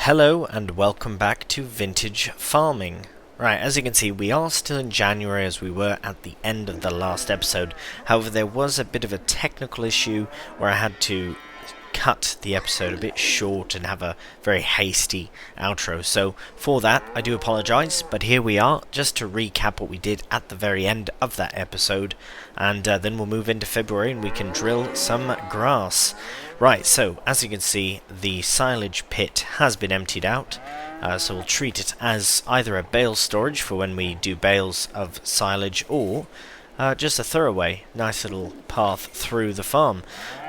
Hello and welcome back to Vintage Farming. Right, as you can see, we are still in January as we were at the end of the last episode. However, there was a bit of a technical issue where I had to cut the episode a bit short and have a very hasty outro. So for that, I do apologise, but here we are, just to recap what we did at the very end of that episode, and then we'll move into February and we can drill some grass. Right, so as you can see, the silage pit has been emptied out, so we'll treat it as either a bale storage for when we do bales of silage, or just a throwaway, nice little path through the farm.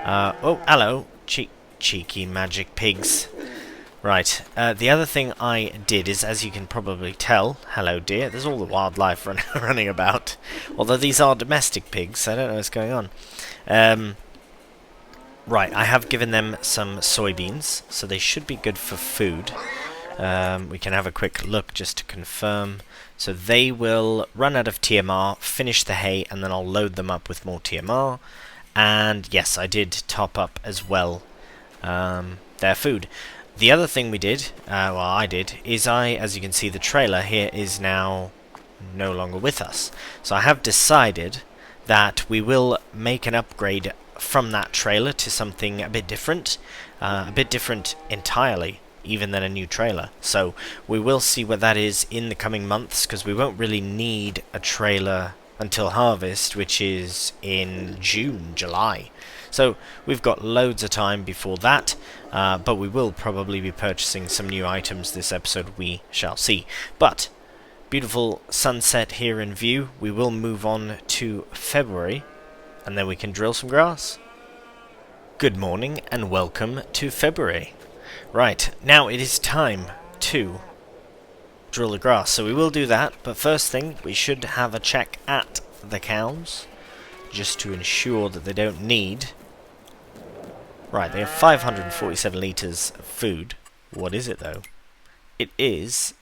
Oh, hello, cheeky magic pigs. Right, the other thing I did is, as you can probably tell, hello dear, there's all the wildlife running about. Although these are domestic pigs, I don't know what's going on. Right, I have given them some soybeans, so they should be good for food. We can have a quick look just to confirm. So they will run out of TMR, finish the hay, and then I'll load them up with more TMR. And yes, I did top up as well their food. The other thing we did, I did, is as you can see, the trailer here is now no longer with us. So I have decided that we will make an upgrade from that trailer to something a bit different entirely, even than a new trailer. So we will see what that is in the coming months, because we won't really need a trailer until harvest, which is in June, July. So we've got loads of time before that, but we will probably be purchasing some new items this episode, we shall see. But beautiful sunset here in view. We will move on to February, and then we can drill some grass. Good morning and welcome to February. Right, now it is time to drill the grass, so we will do that, but first thing, we should have a check at the cows, just to ensure that they don't need... Right, they have 547 litres of food. What is it though? It is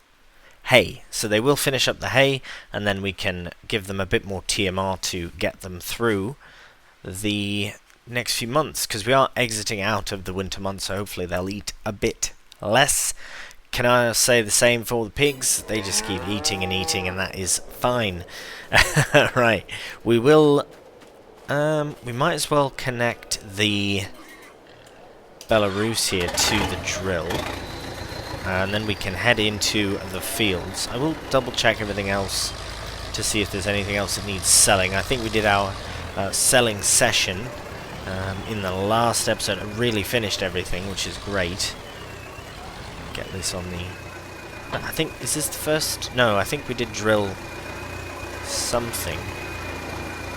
hay, so they will finish up the hay, and then we can give them a bit more TMR to get them through the next few months, because we are exiting out of the winter months, so hopefully they'll eat a bit less. Can I say the same for the pigs? They just keep eating and eating, and that is fine. Right, we will we might as well connect the Belarus here to the drill, and then we can head into the fields. I will double check everything else to see if there's anything else that needs selling. I think we did our selling session in the last episode. It really finished everything, which is great. Get this on the... I think, is this the first? No, I think we did drill something.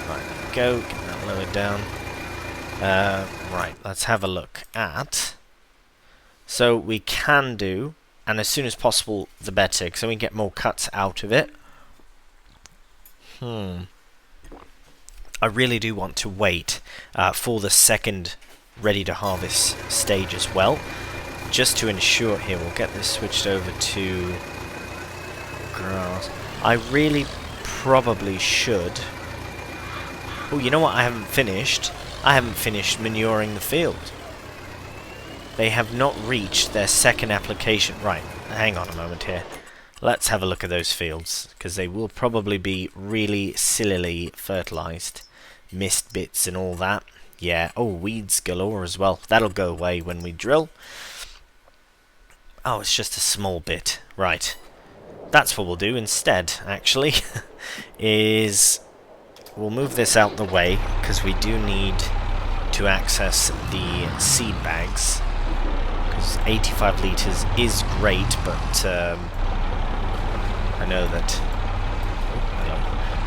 Right, there we go. Get that lowered down. Right, let's have a look at... So we can do, and as soon as possible the better, because then we get more cuts out of it. I really do want to wait for the second ready to harvest stage as well, just to ensure. Here, we'll get this switched over to grass. I really probably should... Oh, you know what I haven't finished? I haven't finished manuring the field. They have not reached their second application. Right, hang on a moment here. Let's have a look at those fields, because they will probably be really sillily fertilized. Mist bits and all that. Yeah, oh, weeds galore as well. That'll go away when we drill. Oh, it's just a small bit. Right. That's what we'll do instead, actually, is we'll move this out the way, because we do need to access the seed bags, because 85 litres is great, but I know that...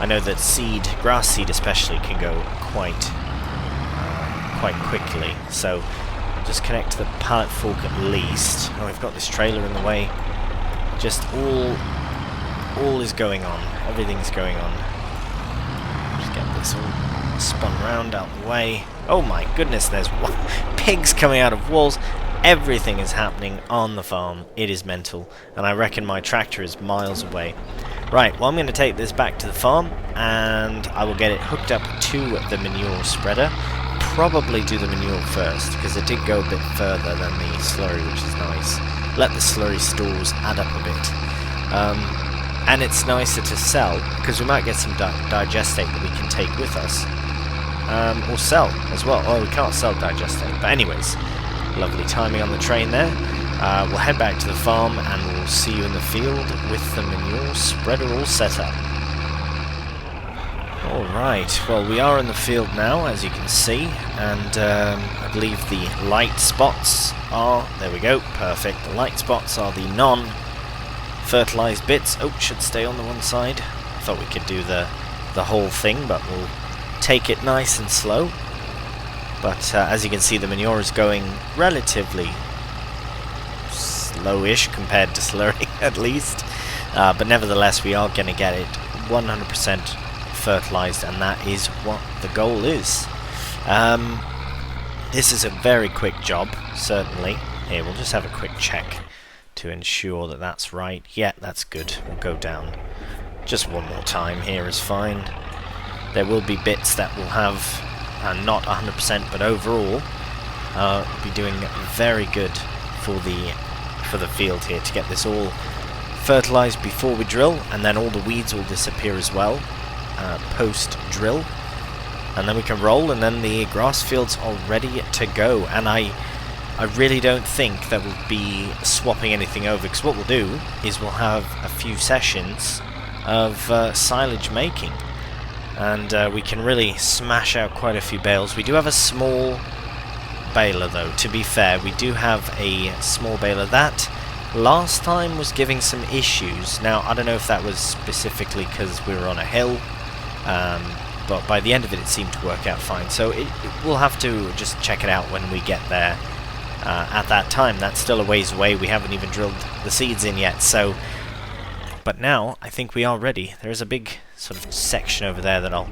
I know that grass seed especially, can go quite quickly. So just connect to the pallet fork at least. Oh, we've got this trailer in the way. Just all is going on. Everything's going on. Just get this all spun round out the way. Oh my goodness, there's pigs coming out of walls. Everything is happening on the farm. It is mental, and I reckon my tractor is miles away. Right, well, I'm going to take this back to the farm, and I will get it hooked up to the manure spreader. Probably do the manure first, because it did go a bit further than the slurry, which is nice. let the slurry stores add up a bit. And it's nicer to sell, because we might get some digestate that we can take with us. Or sell as well. Oh, we can't sell digestate. But anyways, lovely timing on the train there. We'll head back to the farm and we'll see you in the field with the manure spreader all set up. Alright, well we are in the field now, as you can see, and I believe the light spots are, there we go, perfect. The light spots are the non-fertilized bits. Oh, should stay on the one side. I thought we could do the whole thing, but we'll take it nice and slow. But as you can see, the manure is going relatively slowish compared to slurry, at least. But nevertheless, we are going to get it 100% fertilized, and that is what the goal is. This is a very quick job, certainly. Here, we'll just have a quick check to ensure that that's right. Yeah, that's good. We'll go down just one more time. Here is fine. There will be bits that will have not 100%, but overall be doing very good for the field here to get this all fertilized before we drill, and then all the weeds will disappear as well post drill, and then we can roll, and then the grass fields are ready to go. And I really don't think that we'll be swapping anything over, because what we'll do is we'll have a few sessions of silage making, and we can really smash out quite a few bales. We do have a small baler though, to be fair. We do have a small baler that last time was giving some issues. Now I don't know if that was specifically because we were on a hill, but by the end of it seemed to work out fine, so we'll have to just check it out when we get there. At that time, that's still a ways away. We haven't even drilled the seeds in yet, so but now I think we are ready. There is a big sort of section over there that I'll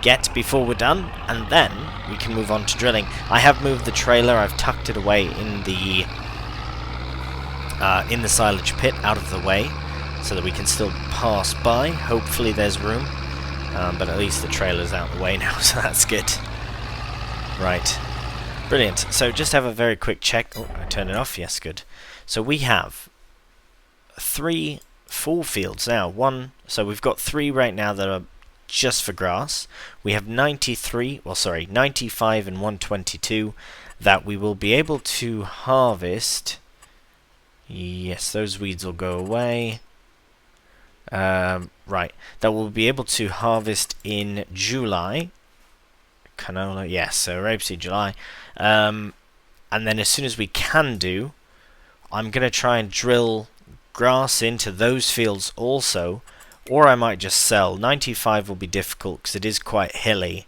get before we're done, and then we can move on to drilling. I have moved the trailer. I've tucked it away in the silage pit, out of the way, so that we can still pass by. Hopefully there's room, but at least the trailer's out of the way now, so that's good. Right, brilliant. So just have a very quick check. Oh, I turned it off. Yes, good. So we have 3 full fields now. So we've got 3 right now that are just for grass. We have 95 and 122 that we will be able to harvest. Yes, those weeds will go away. Right, that we'll be able to harvest in July. Canola, yes, so rapeseed July. And then as soon as we can do, I'm going to try and drill grass into those fields also, or I might just sell. 95 will be difficult because it is quite hilly.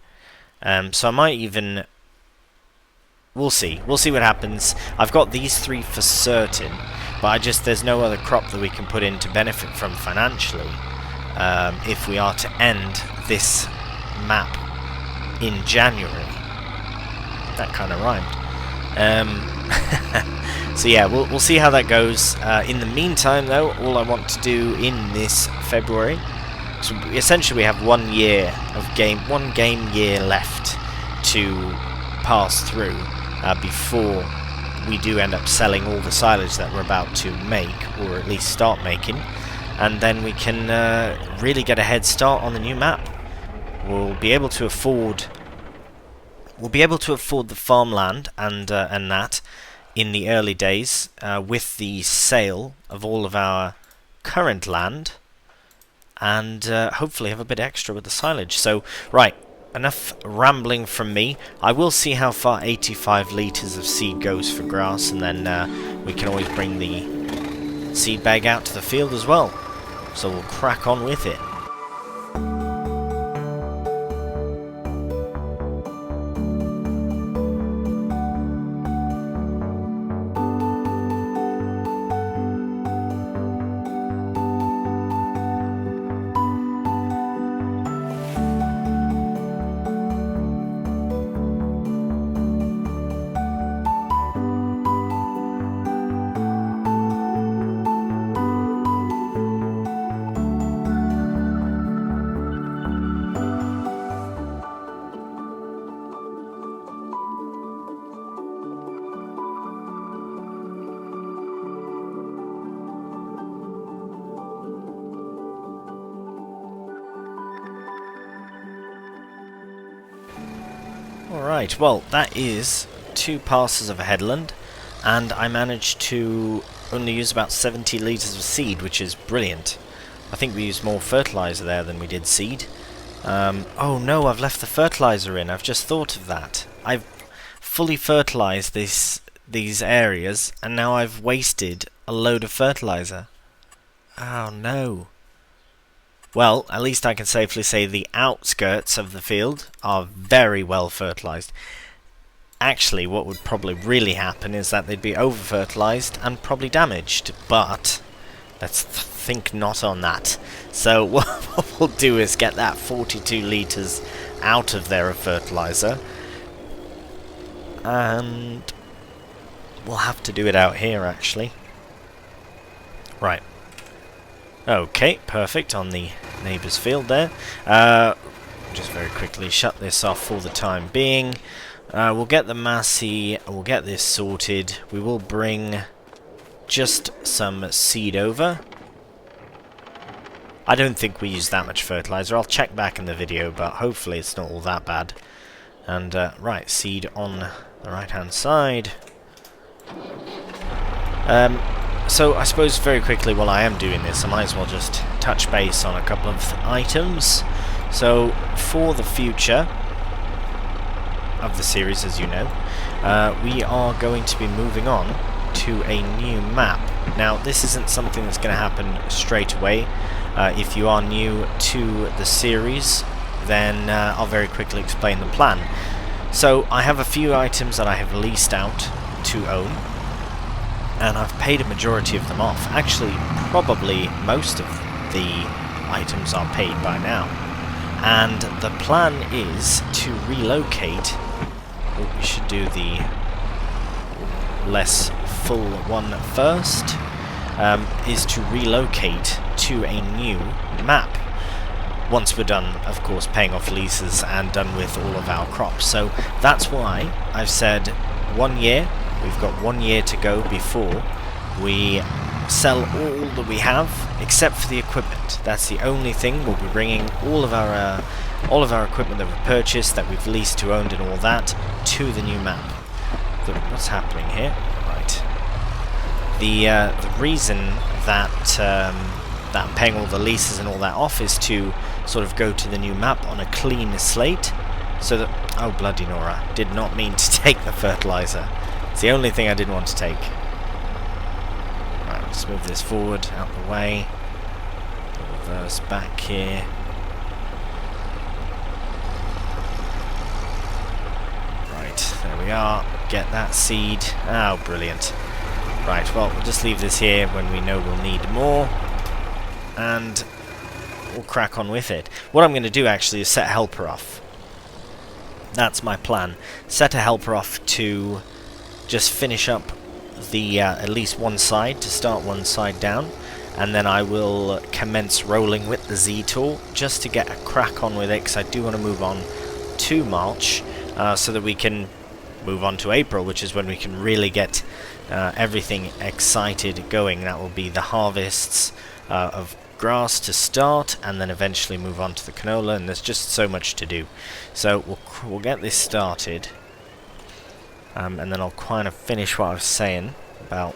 So I might even... We'll see what happens. I've got these 3 for certain, but there's no other crop that we can put in to benefit from financially if we are to end this map in January. That kind of rhymed. So yeah, we'll see how that goes. In the meantime, though, all I want to do in this February, so essentially we have 1 year of one game year left to pass through before we do end up selling all the silage that we're about to make, or at least start making, and then we can really get a head start on the new map. We'll be able to afford the farmland and that in the early days with the sale of all of our current land, and hopefully have a bit extra with the silage. So right, enough rambling from me. I will see how far 85 litres of seed goes for grass, and then we can always bring the seed bag out to the field as well. So we'll crack on with it. Alright, well, that is 2 passes of a headland, and I managed to only use about 70 litres of seed, which is brilliant. I think we used more fertiliser there than we did seed. Oh no, I've left the fertiliser in. I've just thought of that. I've fully fertilised these areas, and now I've wasted a load of fertiliser. Oh no. Well, at least I can safely say the outskirts of the field are very well fertilised. Actually, what would probably really happen is that they'd be over-fertilised and probably damaged, but let's think not on that. So what we'll do is get that 42 litres out of there of fertiliser, and we'll have to do it out here, actually. Right. Okay, perfect, on the neighbour's field there. Just very quickly shut this off for the time being. We'll get the Massey, we'll get this sorted. We will bring just some seed over. I don't think we use that much fertiliser. I'll check back in the video, but hopefully it's not all that bad. And, right, seed on the right-hand side. So I suppose very quickly while I am doing this, I might as well just touch base on a couple of items. So for the future of the series, as you know, we are going to be moving on to a new map. Now this isn't something that's going to happen straight away. If you are new to the series, then I'll very quickly explain the plan. So I have a few items that I have leased out to own, and I've paid a majority of them off. Actually, probably most of the items are paid by now. And the plan is to relocate. Oh, we should do the less full one first. Is to relocate to a new map. Once we're done, of course, paying off leases and done with all of our crops. So that's why I've said 1 year. We've got 1 year to go before we sell all that we have, except for the equipment. That's the only thing. We'll be bringing all of our equipment that we've purchased, that we've leased to owned, and all that to the new map. What's happening here? Right. The reason that that I'm paying all the leases and all that off is to sort of go to the new map on a clean slate, so that... Oh, bloody Nora. Did not mean to take the fertiliser. It's the only thing I didn't want to take. Right, let's move this forward, out the way. Reverse back here. Right, there we are. Get that seed. Oh, brilliant. Right, well, we'll just leave this here when we know we'll need more. And we'll crack on with it. What I'm going to do, actually, is set a helper off. That's my plan. Set a helper off to just finish up the at least one side, to start one side down, and then I will commence rolling with the Z tool just to get a crack on with it, because I do want to move on to March, so that we can move on to April, which is when we can really get everything excited going. That will be the harvests of grass to start, and then eventually move on to the canola, and there's just so much to do. So we'll get this started. And then I'll kind of finish what I was saying about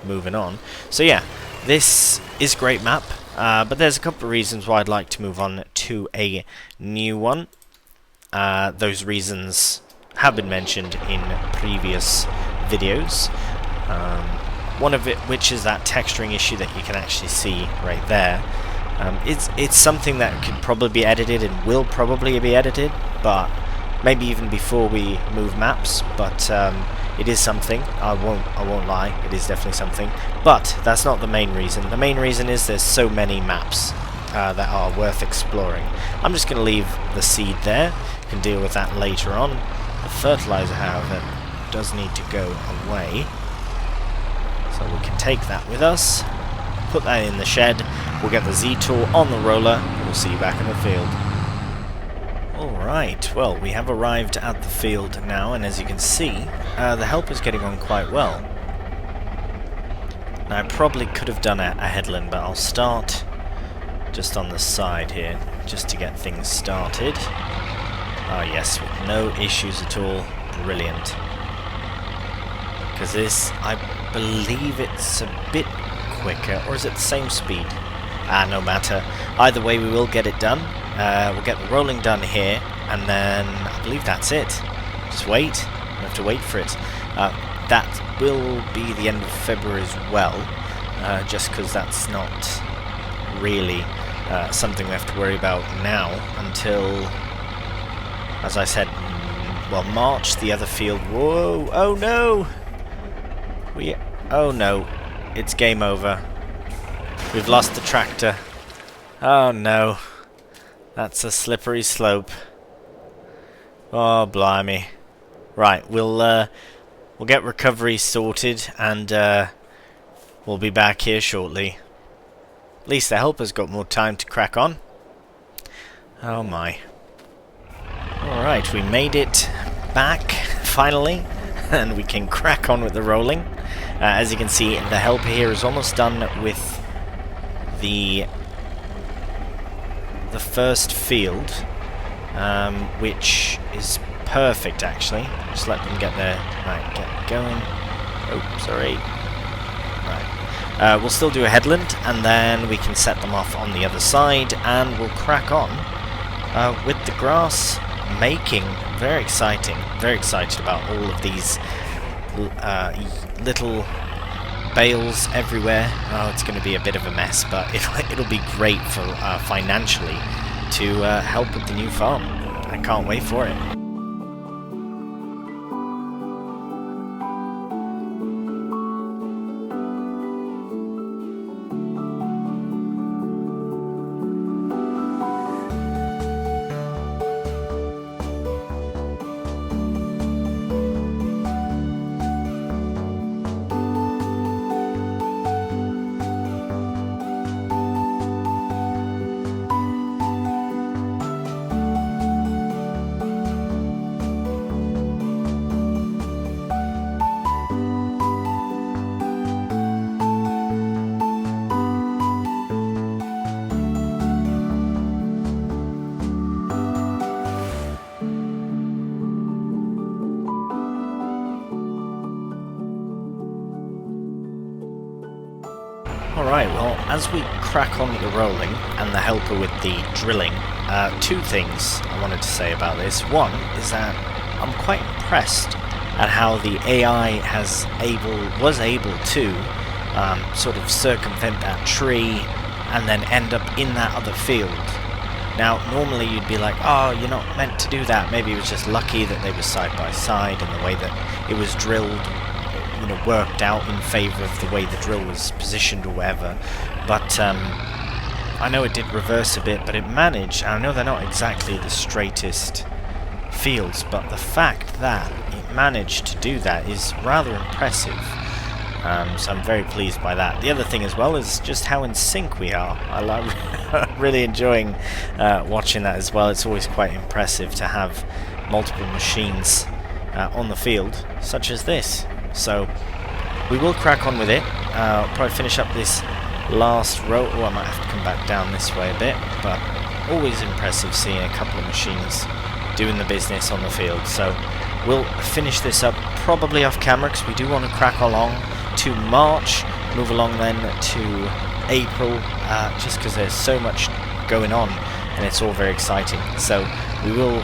moving on. So yeah, this is a great map, but there's a couple of reasons why I'd like to move on to a new one. Those reasons have been mentioned in previous videos. One of it, which is that texturing issue that you can actually see right there. It's something that could probably be edited and will probably be edited, but maybe even before we move maps, but it is something. I won't lie, it is definitely something. But that's not the main reason. The main reason is there's so many maps that are worth exploring. I'm just going to leave the seed there. You can deal with that later on. The fertilizer, however, does need to go away. So we can take that with us, put that in the shed. We'll get the Z tool on the roller, and we'll see you back in the field. Alright, well, we have arrived at the field now, and as you can see, the helper's getting on quite well. Now, I probably could have done a headland, but I'll start just on the side here, just to get things started. Oh yes, with no issues at all. Brilliant. Because this, I believe it's a bit quicker, or is it the same speed? No matter. Either way, we will get it done. We'll get the rolling done here, and then I believe that's it. Just wait. We have to wait for it. That will be the end of February as well, just because that's not really something we have to worry about now until, as I said, well, March, the other field. Whoa! Oh no! Oh no! It's game over. We've lost the tractor. Oh no! That's a slippery slope. Oh blimey! Right, we'll get recovery sorted, and we'll be back here shortly. At least the helper's got more time to crack on. Oh my. Alright, we made it back, finally, and we can crack on with the rolling. As you can see, the helper here is almost done with the first field, which is perfect actually. Just let them get there. Right, get going. Oh, sorry. Right. We'll still do a headland, and then we can set them off on the other side, and we'll crack on with the grass making. Very exciting. Very excited about all of these little bales everywhere. Oh, it's going to be a bit of a mess, but it'll be great for financially to help with the new farm. I can't wait for it. Alright, well, as we crack on with the rolling and the helper with the drilling, two things I wanted to say about this. One is that I'm quite impressed at how the AI was able to sort of circumvent that tree and then end up in that other field. Now, normally you'd be like, oh, you're not meant to do that. Maybe it was just lucky that they were side by side and the way that it was drilled, worked out in favour of the way the drill was positioned or whatever. But I know it did reverse a bit, but it managed. I know they're not exactly the straightest fields, but the fact that it managed to do that is rather impressive. So I'm very pleased by that. The other thing as well is just how in sync we are. I'm really enjoying watching that as well. It's always quite impressive to have multiple machines on the field, such as this. So we will crack on with it. Probably finish up this last row. Oh, I might have to come back down this way a bit, but always impressive seeing a couple of machines doing the business on the field. So we'll finish this up probably off camera, because we do want to crack along to March, move along then to April, just because there's so much going on and it's all very exciting. So we will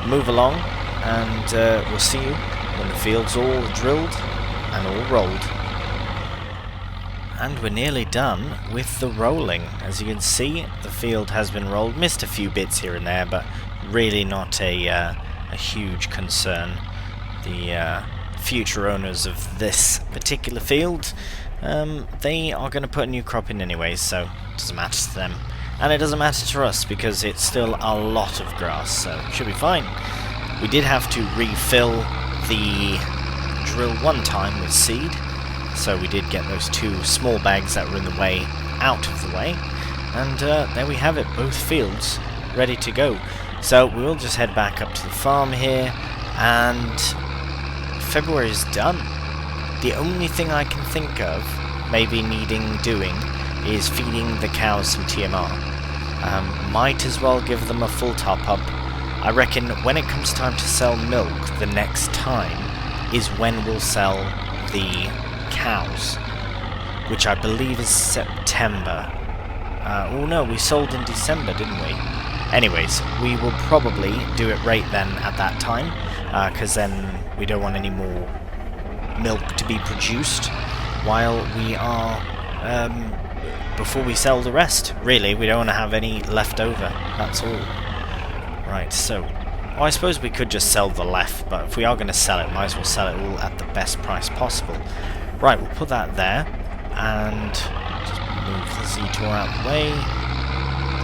move along, and we'll see you when the field's all drilled and all rolled. And we're nearly done with the rolling. As you can see, the field has been rolled. Missed a few bits here and there, but really not a huge concern. The future owners of this particular field, they are going to put a new crop in anyway, so it doesn't matter to them. And it doesn't matter to us, because it's still a lot of grass, so it should be fine. We did have to refill the drill one time with seed, so we did get those two small bags that were in the way out of the way, and there we have it, both fields ready to go. So we will just head back up to the farm here, and February is done. The only thing I can think of maybe needing doing is feeding the cows some TMR. Might as well give them a full top up I reckon when it comes time to sell milk, the next time is when we'll sell the cows, which I believe is September. Oh no, we sold in December, didn't we? Anyways, we will probably do it right then at that time, because then we don't want any more milk to be produced while we are, before we sell the rest. Really, we don't want to have any left over, that's all. Right, so, well, I suppose we could just sell the left, but if we are going to sell it, might as well sell it all at the best price possible. Right, we'll put that there, and just move the Z-Tor out of the way.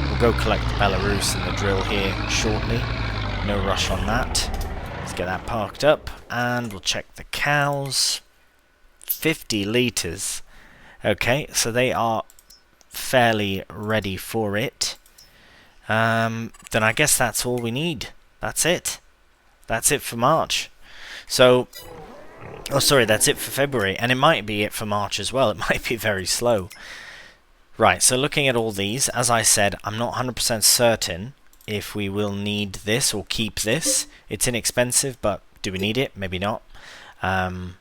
We'll go collect the Belarus and the drill here shortly. No rush on that. Let's get that parked up, and we'll check the cows. 50 litres. Okay, so they are fairly ready for it. Then I guess that's all we need. That's it. That's it for March. So, oh sorry, that's it for February, and it might be it for March as well. It might be very slow. Right, so looking at all these, as I said, I'm not 100% certain if we will need this or keep this. It's inexpensive, but do we need it? Maybe not. And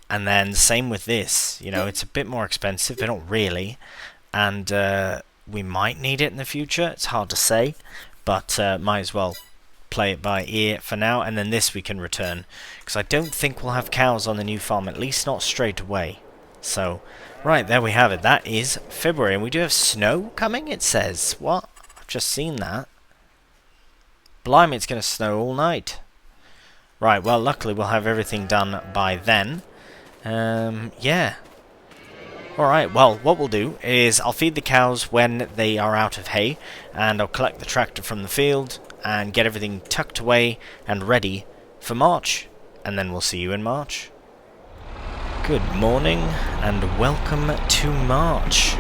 then same with this, you know, it's a bit more expensive, but not really. And we might need it in the future, it's hard to say, but might as well play it by ear for now. And then this we can return, because I don't think we'll have cows on the new farm, at least not straight away. So, right, there we have it. That is February, and we do have snow coming, it says. What? I've just seen that. Blimey, it's going to snow all night. Right, well, luckily we'll have everything done by then. Yeah. Alright, well, what we'll do is I'll feed the cows when they are out of hay, and I'll collect the tractor from the field and get everything tucked away and ready for March. And then we'll see you in March. Good morning and welcome to March.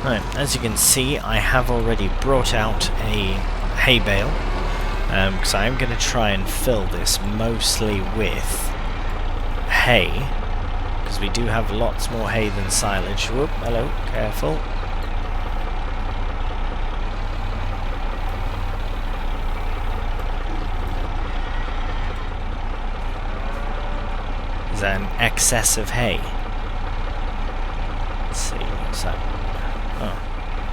Right, as you can see, I have already brought out a hay bale, because I am going to try and fill this mostly with hay, because we do have lots more hay than silage. Whoop, hello, careful. Is that an excess of hay? Let's see, what's that? Oh,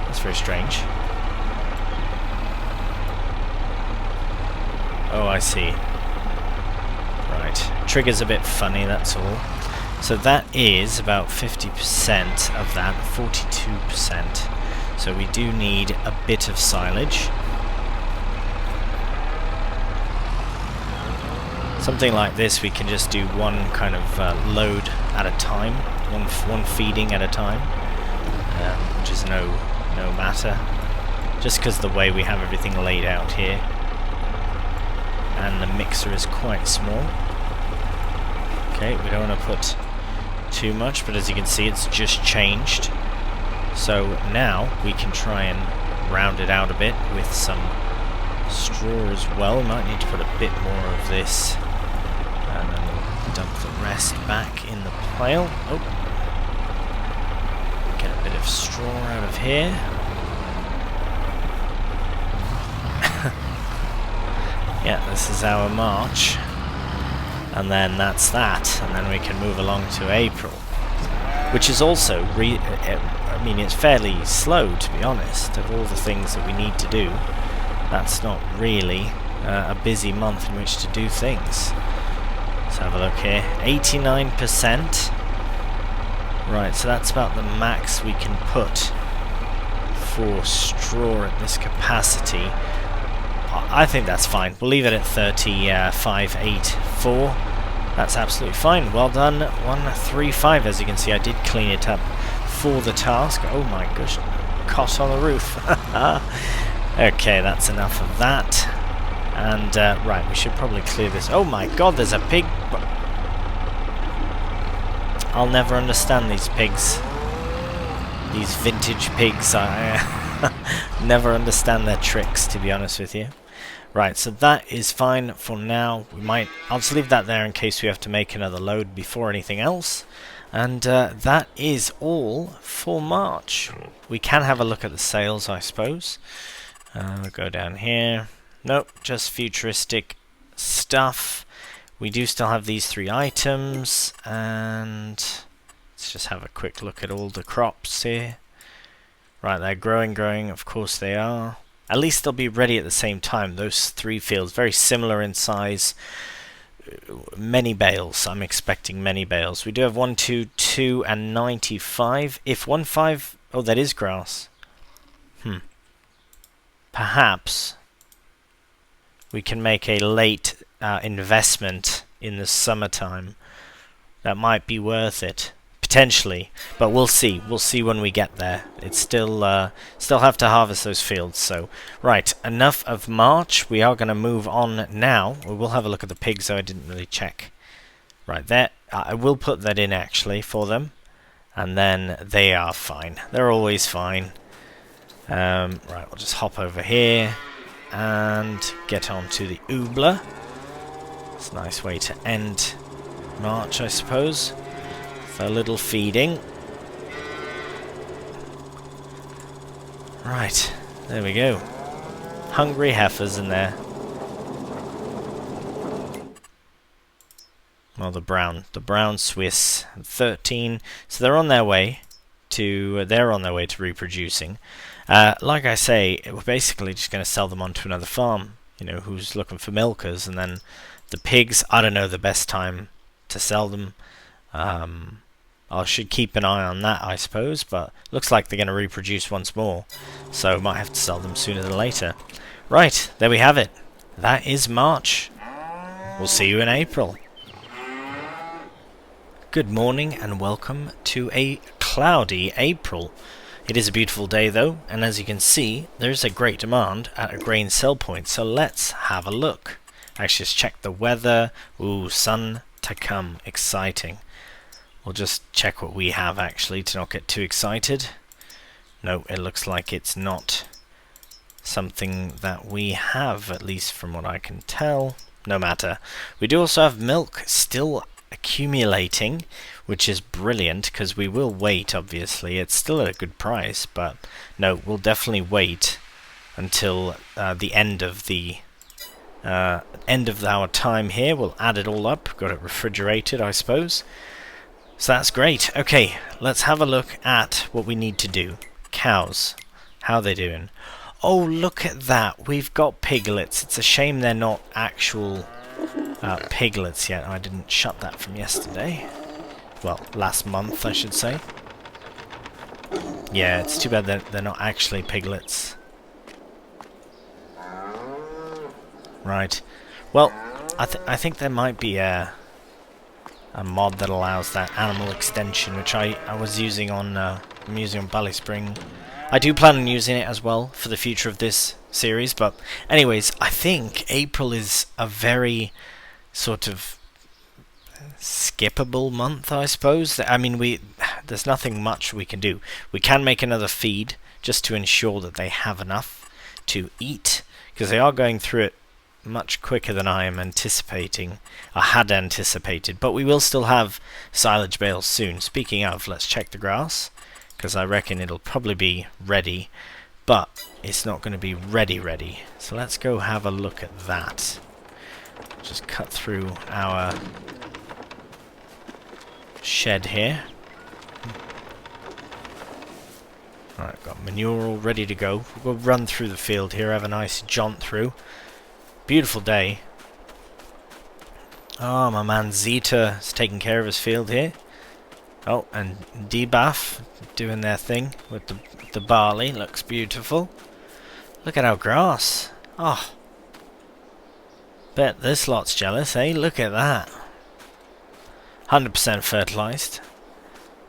that's very strange. Oh, I see. Right, trigger's a bit funny, that's all. So that is about 50% of that, 42%. So we do need a bit of silage. Something like this, we can just do one kind of load at a time, one feeding at a time, which is no matter, just because the way we have everything laid out here, and the mixer is quite small. Okay, we don't want to put too much, but as you can see, it's just changed. So now we can try and round it out a bit with some straw as well. We might need to put a bit more of this. And then we'll dump the rest back in the pile. Oh. Get a bit of straw out of here. Yeah, this is our March. And then that's that. And then we can move along to April. Which is also, I mean, it's fairly slow, to be honest, of all the things that we need to do. That's not really a busy month in which to do things. Let's have a look here. 89%. Right, so that's about the max we can put for straw at this capacity. I think that's fine. We'll leave it at 3584. That's absolutely fine. Well done. 135. As you can see, I did clean it up for the task. Oh my gosh. Cot on the roof. Okay, that's enough of that. And, right, we should probably clear this. Oh my god, there's a pig. I'll never understand these pigs. These vintage pigs. I never understand their tricks, to be honest with you. Right, so that is fine for now. I'll just leave that there in case we have to make another load before anything else. And that is all for March. We can have a look at the sales, I suppose. We'll go down here. Nope, just futuristic stuff. We do still have these 3 items, and let's just have a quick look at all the crops here. Right, they're growing, of course they are. At least they'll be ready at the same time. Those 3 fields, very similar in size. Many bales. I'm expecting many bales. We do have 1, 2, 2, and 95. If 1, 5... Oh, that is grass. Perhaps we can make a late investment in the summertime. That might be worth it. Potentially, but we'll see. We'll see when we get there. It's still have to harvest those fields. So, right, enough of March. We are going to move on now. We will have a look at the pigs, though I didn't really check. Right there, I will put that in actually for them, and then they are fine. They're always fine. Right, we'll just hop over here and get on to the oobler. It's a nice way to end March, I suppose. For a little feeding. Right, there we go. Hungry heifers in there. Well, the brown Swiss, 13. So they're on their way to reproducing. Like I say, we're basically just going to sell them on to another farm. You know, who's looking for milkers, and then the pigs. I don't know the best time to sell them. I should keep an eye on that, I suppose, but looks like they're going to reproduce once more, so might have to sell them sooner than later. Right, there we have it. That is March. We'll see you in April. Good morning and welcome to a cloudy April. It is a beautiful day though, and as you can see, there's a great demand at a grain sell point, so let's have a look. Actually, just check the weather. Ooh, sun to come. Exciting. We'll just check what we have actually to not get too excited. No, it looks like it's not something that we have, at least from what I can tell. No matter. We do also have milk still accumulating, which is brilliant because we will wait, obviously. It's still at a good price, but no, we'll definitely wait until the end of our time here. We'll add it all up. Got it refrigerated, I suppose. So that's great. Okay, let's have a look at what we need to do. Cows. How are they doing? Oh, look at that. We've got piglets. It's a shame they're not actual piglets yet. I didn't shut that from yesterday. Well, last month, I should say. Yeah, it's too bad that they're not actually piglets. Right. Well, I think there might be a mod that allows that animal extension, which I was using on I'm using on Ballyspring. I do plan on using it as well for the future of this series, but anyways, I think April is a very sort of skippable month, I suppose. I mean, there's nothing much we can do. We can make another feed just to ensure that they have enough to eat, because they are going through it much quicker than I am anticipating. I had anticipated, but we will still have silage bales soon. Speaking of, let's check the grass, because I reckon it'll probably be ready, but it's not going to be ready. So let's go have a look at that. Just cut through our shed here. Alright, got manure all ready to go. We'll run through the field here, have a nice jaunt through. Beautiful day. Oh, my man Zeta is taking care of his field here. Oh, and Debuff doing their thing with the barley. Looks beautiful. Look at our grass. Oh. Bet this lot's jealous, eh? Look at that. 100% fertilized.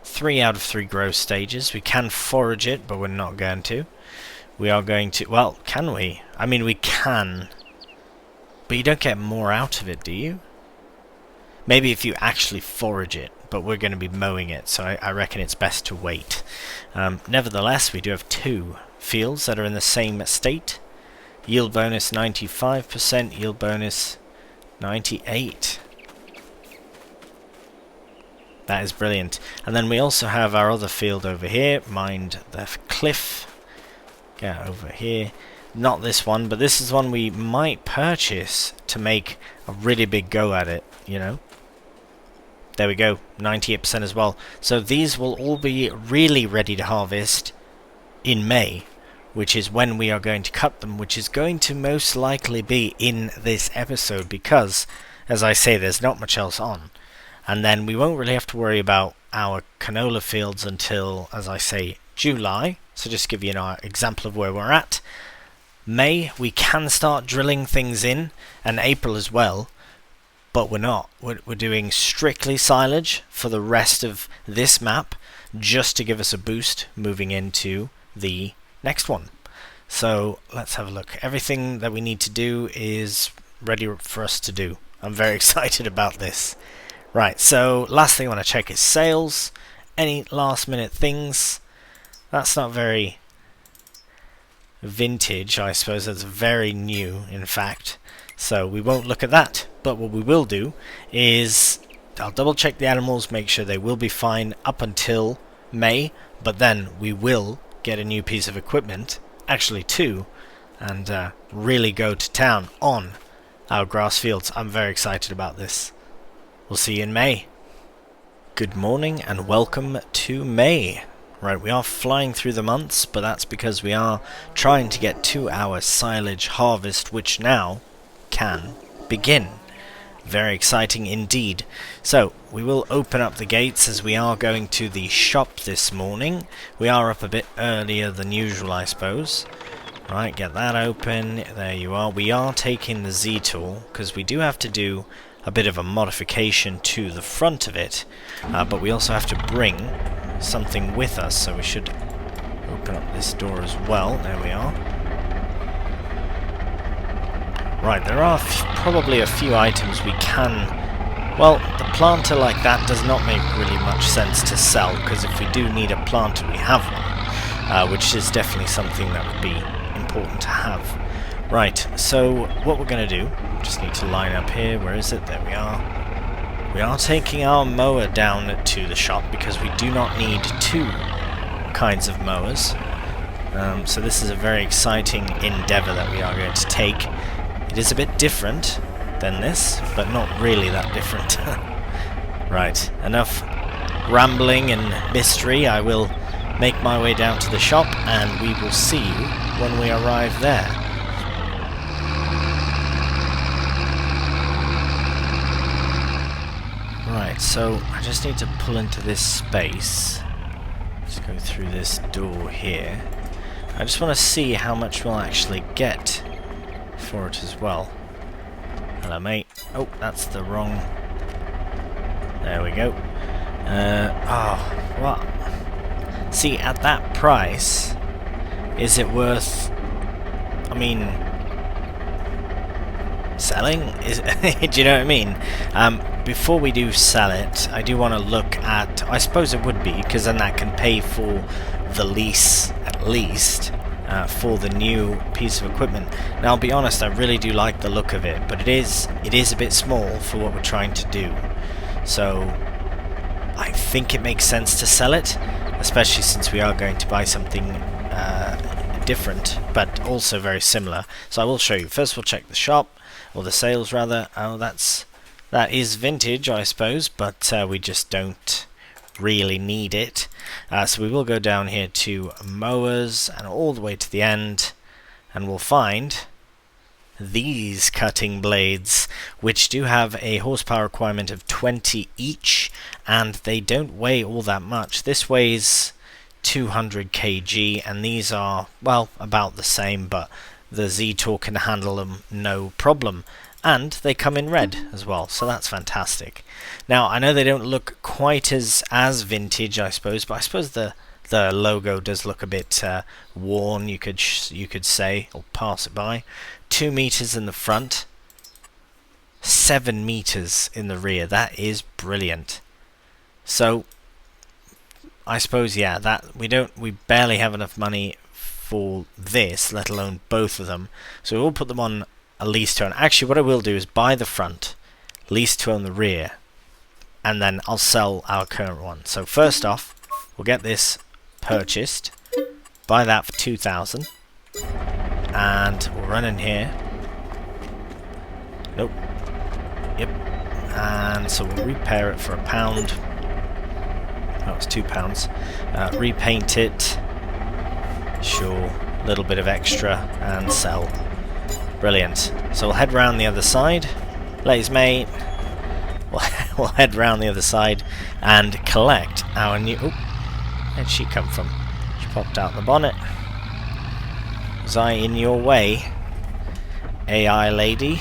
3 out of 3 growth stages. We can forage it, but we're not going to. We are going to... Well, can we? I mean, we can. But you don't get more out of it, do you? Maybe if you actually forage it, but we're going to be mowing it, so I reckon it's best to wait. Nevertheless, we do have 2 fields that are in the same state. Yield bonus 95%, yield bonus 98%. That is brilliant. And then we also have our other field over here. Mind the cliff. Get over here. not this one, but this is one we might purchase to make a really big go at it, you know. There we go, 98% as well. So these will all be really ready to harvest in May, which is when we are going to cut them, which is going to most likely be in this episode because, as I say, there's not much else on. And then we won't really have to worry about our canola fields until, as I say, July. So just to give you an example of where we're at. May, we can start drilling things in, and April as well, but we're not. We're doing strictly silage for the rest of this map, just to give us a boost moving into the next one. So let's have a look. Everything that we need to do is ready for us to do. I'm very excited about this. Right, so last thing I want to check is sales. Any last minute things? That's not very vintage, I suppose. That's very new, in fact. So we won't look at that. But what we will do is I'll double check the animals, make sure they will be fine up until May. But then we will get a new piece of equipment, actually two, and really go to town on our grass fields. I'm very excited about this. We'll see you in May. Good morning and welcome to May. Right, we are flying through the months, but that's because we are trying to get to our silage harvest, which now can begin. Very exciting indeed. So, we will open up the gates as we are going to the shop this morning. We are up a bit earlier than usual, I suppose. Right, get that open. There you are. We are taking the Z tool, because we do have to do a bit of a modification to the front of it. But we also have to bring something with us, so we should open up this door as well. There we are. Right, there are probably a few items we can... Well, the planter like that does not make really much sense to sell, because if we do need a planter, we have one, which is definitely something that would be important to have. Right, so what we're going to do, just need to line up here. Where is it? There we are. We are taking our mower down to the shop because we do not need two kinds of mowers. So this is a very exciting endeavour that we are going to take. It is a bit different than this, but not really that different. Right, enough rambling and mystery. I will make my way down to the shop and we will see you when we arrive there. Right, so I just need to pull into this space. Let's go through this door here. I just want to see how much we'll actually get for it as well. Hello, mate. Oh, that's the wrong... There we go. What? See, at that price, is it worth... I mean... selling? Do you know what I mean? Before we do sell it, I do want to look at... I suppose it would be, because then that can pay for the lease, at least, for the new piece of equipment. Now, I'll be honest, I really do like the look of it, but it is a bit small for what we're trying to do. So, I think it makes sense to sell it, especially since we are going to buy something different, but also very similar. So I will show you. First, we'll check the shop, or the sales rather. Oh, that is vintage, I suppose, but we just don't really need it. So we will go down here to mowers and all the way to the end, and we'll find these cutting blades, which do have a horsepower requirement of 20 each, and they don't weigh all that much. This weighs 200 kg, and these are, well, about the same, but the Z-Tool can handle them no problem. And they come in red as well, so that's fantastic. Now, I know they don't look quite as vintage, I suppose, but I suppose the logo does look a bit worn, you could say, or pass it by. 2 meters in the front, 7 meters in the rear. That is brilliant. So, I suppose, yeah, that we barely have enough money for this, let alone both of them. So we'll put them on a lease to own. Actually, what I will do is buy the front, lease to own the rear, and then I'll sell our current one. So first off, we'll get this purchased, buy that for 2,000, and we'll run in here. Nope. Yep. And so we'll repair it for £1. That was £2. Repaint it. Sure. A little bit of extra and sell. Brilliant. So we'll head round the other side. Ladies mate. We'll head round the other side and collect our new... Oh, where'd she come from? She popped out the bonnet. Was I in your way, AI lady?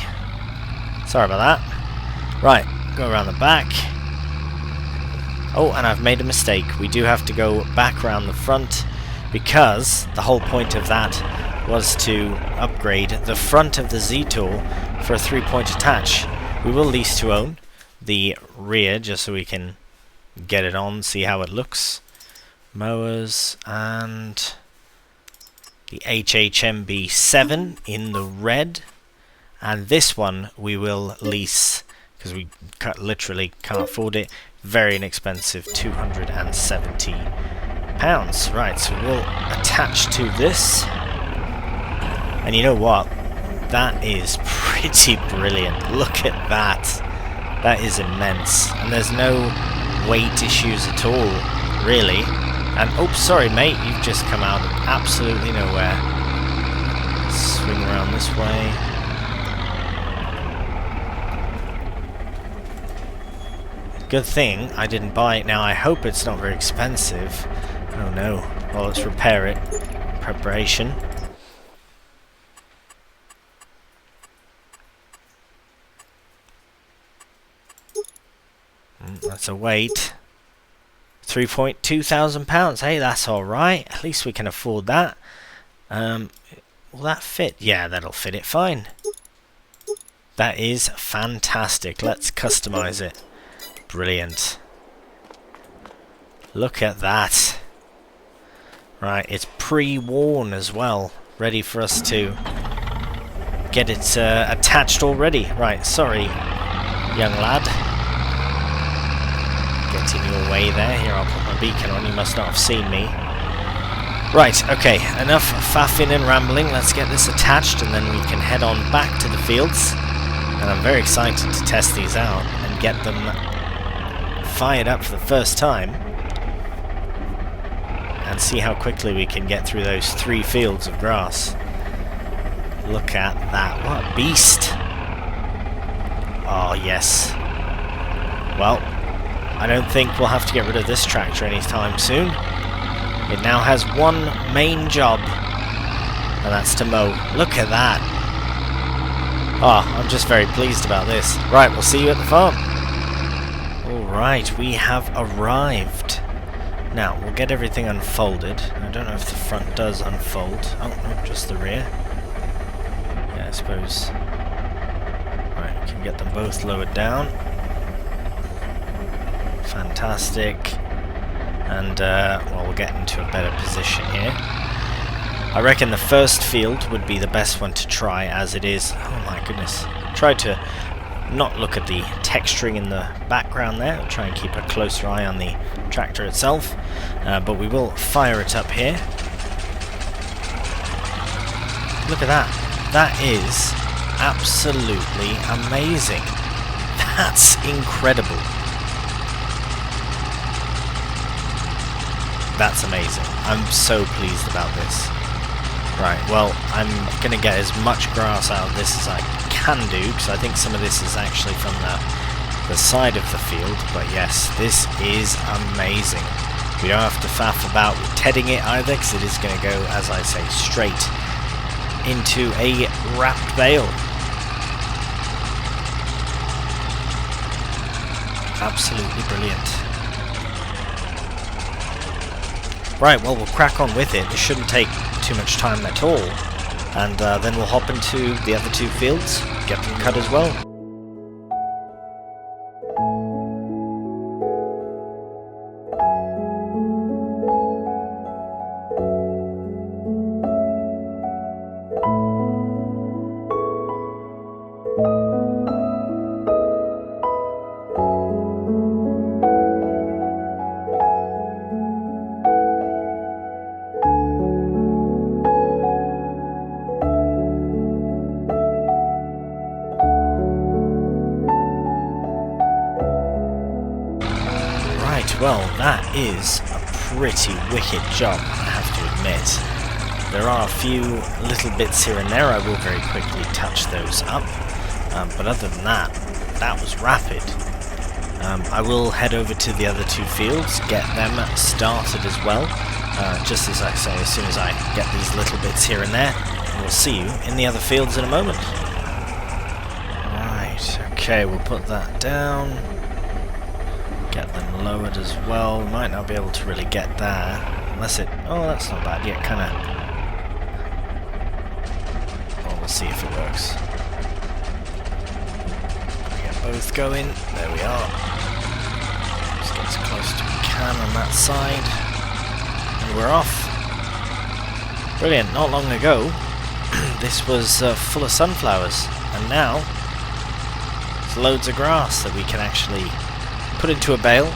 Sorry about that. Right, go around the back. Oh, and I've made a mistake. We do have to go back around the front, because the whole point of that was to upgrade the front of the Z-Tool for a 3-point attach. We will lease to own the rear just so we can get it on, see how it looks. Mowers and the HHMB 7 in the red, and this one we will lease because we literally can't afford it. Very inexpensive, £270. Right, so we'll attach to this, and you know what? That is pretty brilliant. Look at that. That is immense, and there's no weight issues at all, really. And oh, sorry mate, you've just come out of absolutely nowhere. Swing around this way. Good thing I didn't buy it. Now I hope it's not very expensive. Oh no. Well, let's repair it. Preparation. That's a weight. £3,200. Hey, that's alright. At least we can afford that. Will that fit? Yeah, that'll fit it fine. That is fantastic. Let's customize it. Brilliant. Look at that. Right, it's pre-worn as well. Ready for us to get it attached already. Right, sorry, young lad. Get in your way there. Here, I'll put my beacon on. You must not have seen me. Right, okay, enough faffing and rambling. Let's get this attached and then we can head on back to the fields. And I'm very excited to test these out and get them fired up for the first time. And see how quickly we can get through those 3 fields of grass. Look at that. What a beast. Oh, yes. Well, I don't think we'll have to get rid of this tractor anytime soon. It now has one main job, and that's to mow. Look at that. Oh, I'm just very pleased about this. Right, we'll see you at the farm. Alright, we have arrived. Now, we'll get everything unfolded. I don't know if the front does unfold. Oh, no, just the rear. Yeah, I suppose. Right, we can get them both lowered down. Fantastic. And, well, we'll get into a better position here. I reckon the first field would be the best one to try, as it is... Oh my goodness. Try to not look at the texturing in the background there. I'll try and keep a closer eye on the tractor itself. But we will fire it up here. Look at that. That is absolutely amazing. That's incredible. That's amazing. I'm so pleased about this. Right, well, I'm going to get as much grass out of this as I can do, because I think some of this is actually from the side of the field. But yes, this is amazing. We don't have to faff about with tedding it either, because it is going to go, as I say, straight into a wrapped bale. Absolutely brilliant. Right, well, we'll crack on with it. It shouldn't take too much time at all. And then we'll hop into the other 2 fields, get them cut as well. Right, well, that is a pretty wicked job, I have to admit. There are a few little bits here and there. I will very quickly touch those up. But other than that, that was rapid. I will head over to the other two fields, get them started as well. Just as I say, as soon as I get these little bits here and there, we'll see you in the other fields in a moment. Right, okay, we'll put that down. Get them lowered as well. We might not be able to really get there, unless it... Oh, that's not bad yet, kind of... Well, we'll see if it works. We get both going. There we are. Just get as close as we can on that side. And we're off. Brilliant. Not long ago, this was full of sunflowers, and now there's loads of grass that we can actually put into a bale,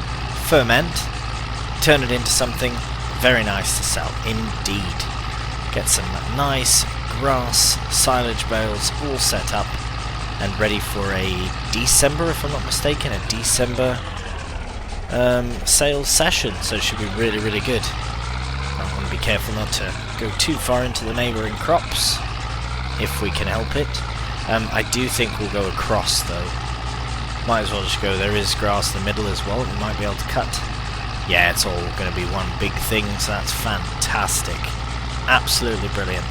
ferment, turn it into something very nice to sell. Indeed. Get some nice grass silage bales all set up and ready for a December, if I'm not mistaken, a December sales session, so it should be really, really good. I want to be careful not to go too far into the neighbouring crops, if we can help it. I do think we'll go across though. Might as well just go, there is grass in the middle as well, we might be able to cut. Yeah, it's all going to be one big thing, so that's fantastic. Absolutely brilliant.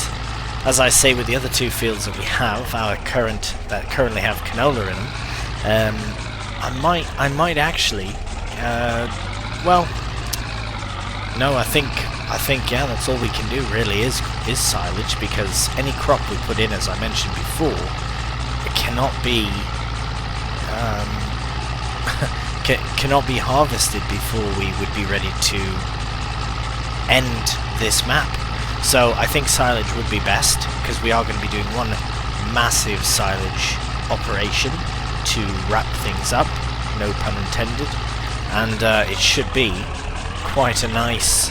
As I say, with the other two fields that we have, that currently have canola in them, I might actually, well, no, I think yeah, that's all we can do really is silage, because any crop we put in, as I mentioned before, it cannot be cannot be harvested before we would be ready to end this map. So I think silage would be best, because we are going to be doing one massive silage operation to wrap things up, no pun intended, and it should be quite a nice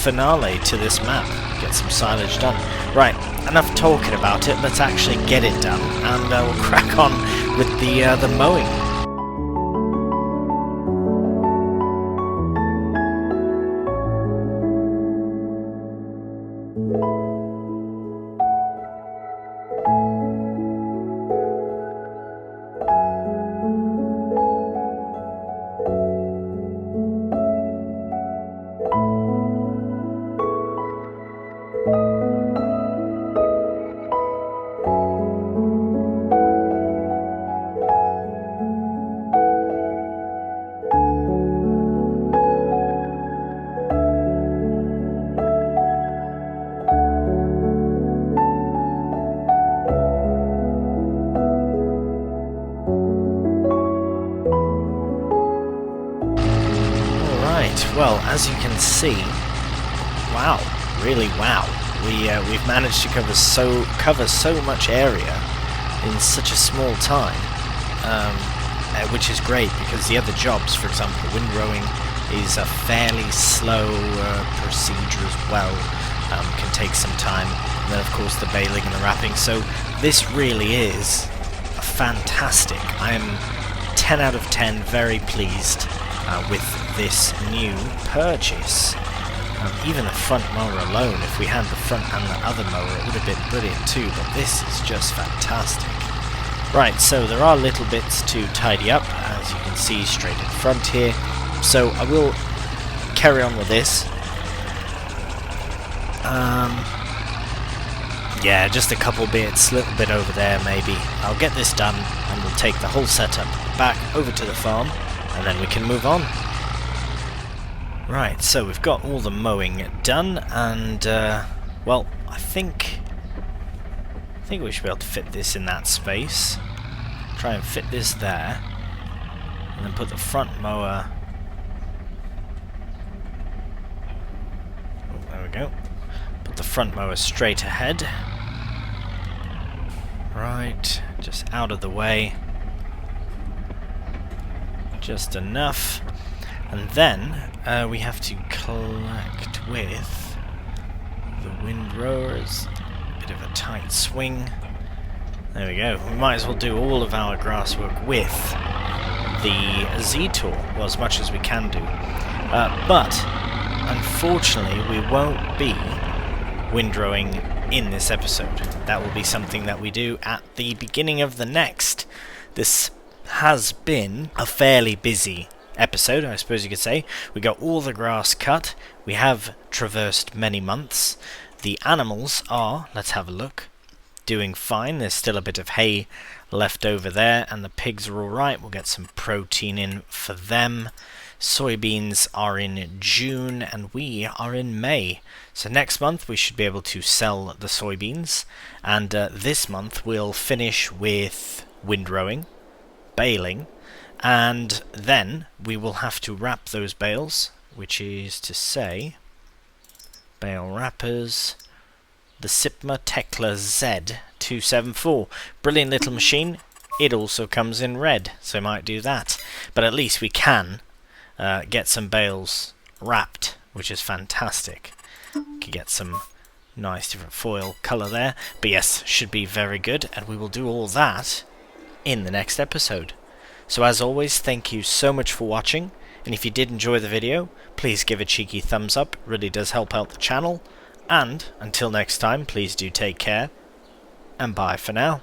finale to this map. Get some silage done. Right, enough talking about it, let's actually get it done, and we'll crack on with the mowing. Well, as you can see, wow, really wow, we've managed to cover so much area in such a small time, which is great, because the other jobs, for example, windrowing is a fairly slow procedure as well, can take some time, and then of course the baling and the wrapping. So this really is fantastic. I am 10 out of 10 very pleased with this new purchase. Even the front mower alone, if we had the front and the other mower, it would have been brilliant too, but this is just fantastic. Right, so there are little bits to tidy up, as you can see straight in front here, so I will carry on with this. Yeah, just a couple bits, little bit over there maybe. I'll get this done, and we'll take the whole setup back over to the farm, and then we can move on. Right, so we've got all the mowing done, and well, I think we should be able to fit this in that space. Try and fit this there, and then put the front mower. Oh, there we go. Put the front mower straight ahead. Right, just out of the way. Just enough. And then we have to collect with the windrowers. Bit of a tight swing. There we go. We might as well do all of our grass work with the Z tool, well, as much as we can do. But unfortunately, we won't be windrowing in this episode. That will be something that we do at the beginning of the next. This has been a fairly busy episode, I suppose you could say. We got all the grass cut. We have traversed many months. The animals are, let's have a look, doing fine. There's still a bit of hay left over there, and the pigs are alright. We'll get some protein in for them. Soybeans are in June, and we are in May. So next month we should be able to sell the soybeans, and this month we'll finish with windrowing, baling, and then we will have to wrap those bales, which is to say, bale wrappers, the Sipma Tekla Z274. Brilliant little machine. It also comes in red, so I might do that. But at least we can get some bales wrapped, which is fantastic. Could get some nice different foil colour there. But yes, should be very good, and we will do all that in the next episode. So as always, thank you so much for watching, and if you did enjoy the video, please give a cheeky thumbs up. It really does help out the channel. And until next time, please do take care, and bye for now.